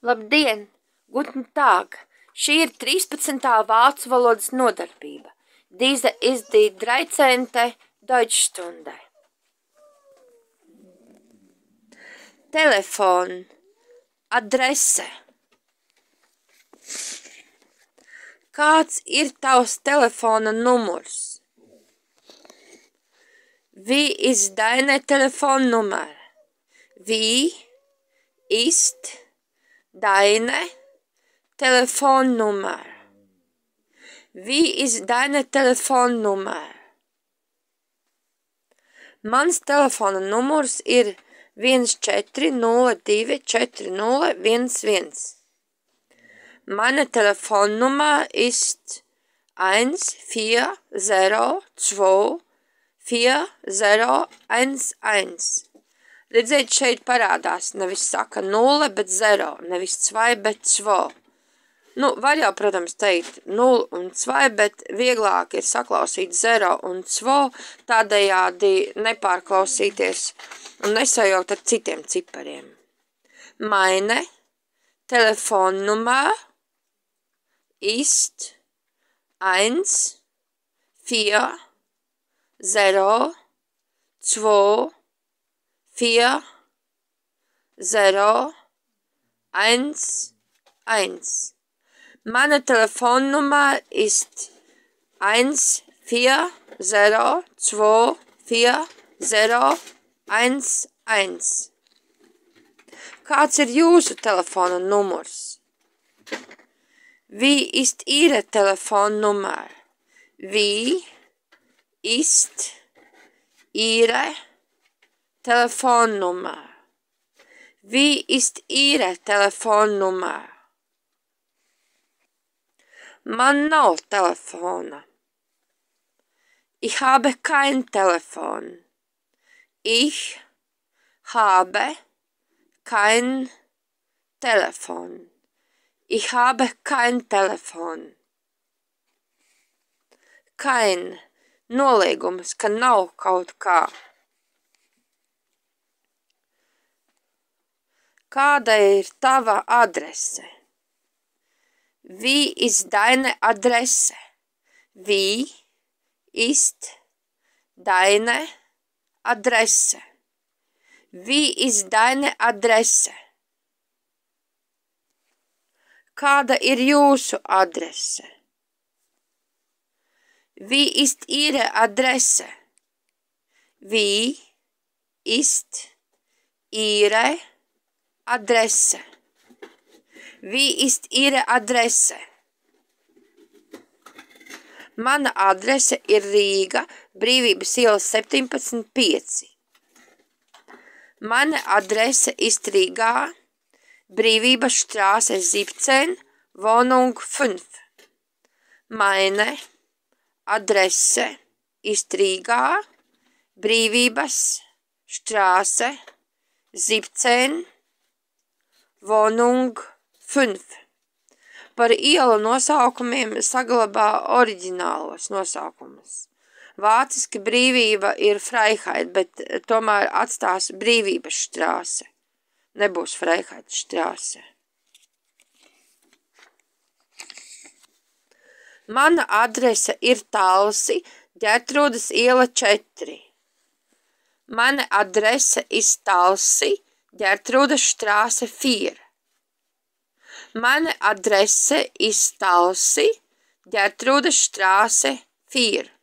Labdien! Guten Tag! Šī ir 13. vācu valodas nodarbība. Diese ist die 13. Deutschstunde. Telefon. Adrese. Kāds ir tavs telefona numurs? Wie ist deine Telefonnummer? Wie ist deine Telefonnummer? Wie ist deine Telefonnummer? Mans telefona numurs ir 14024011. Meine Telefonnummer ist 14024011. Redziet, šeit parādās, nevis saka 0, bet 0, nevis 2, bet 2. Nu, var jau, protams, teikt 0 un 2, bet vieglāk ir saklausīt 0 un 2, tādējādi nepārklausīties un nesajaukt ar citiem cipariem. Meine Telefonnummer ist 14024011. Meine Telefonnummer ist 14024011. Kāds ir jūsu telefona numurs? Wie ist Ihre Telefonnummer? Wie ist Ihre Telefonnummer? Wie ist Ihre Telefonnummer? Man nav telefona. Ich habe kein Telefon. Ich habe kein Telefon. Ich habe kein Telefon. Kein noliegums, ka nav kaut kā. Kāda ir tava adrese? Wie ist deine Adresse? Wie ist deine Adresse? Wie ist deine Adresse? Kāda ir jūsu adrese? Wie ist Ihre Adresse? Wie ist Ihre Adresse? Wie ist Ihre Adresse? Mana adrese ir Rīga, Brīvības iela 17,5. Meine Adresse ist Riga, Brīvības Straße 17, Wohnung 5. Meine Adresse ist Riga, Brīvības Straße 17, Wohnung 5. Par ielu nosaukumiem saglabā oriģinālos nosaukumus. Vāciski brīvība ir Freiheit, bet tomēr atstās Brīvības Straße. Nebūs Freiheit Straße. Mana adrese ir Talsi, Ģertrūdes iela 4. Meine Adresse ist Talsi, Ģertrūdes Straße 4. Meine Adresse ist Talsi, Ģertrūdes Straße 4.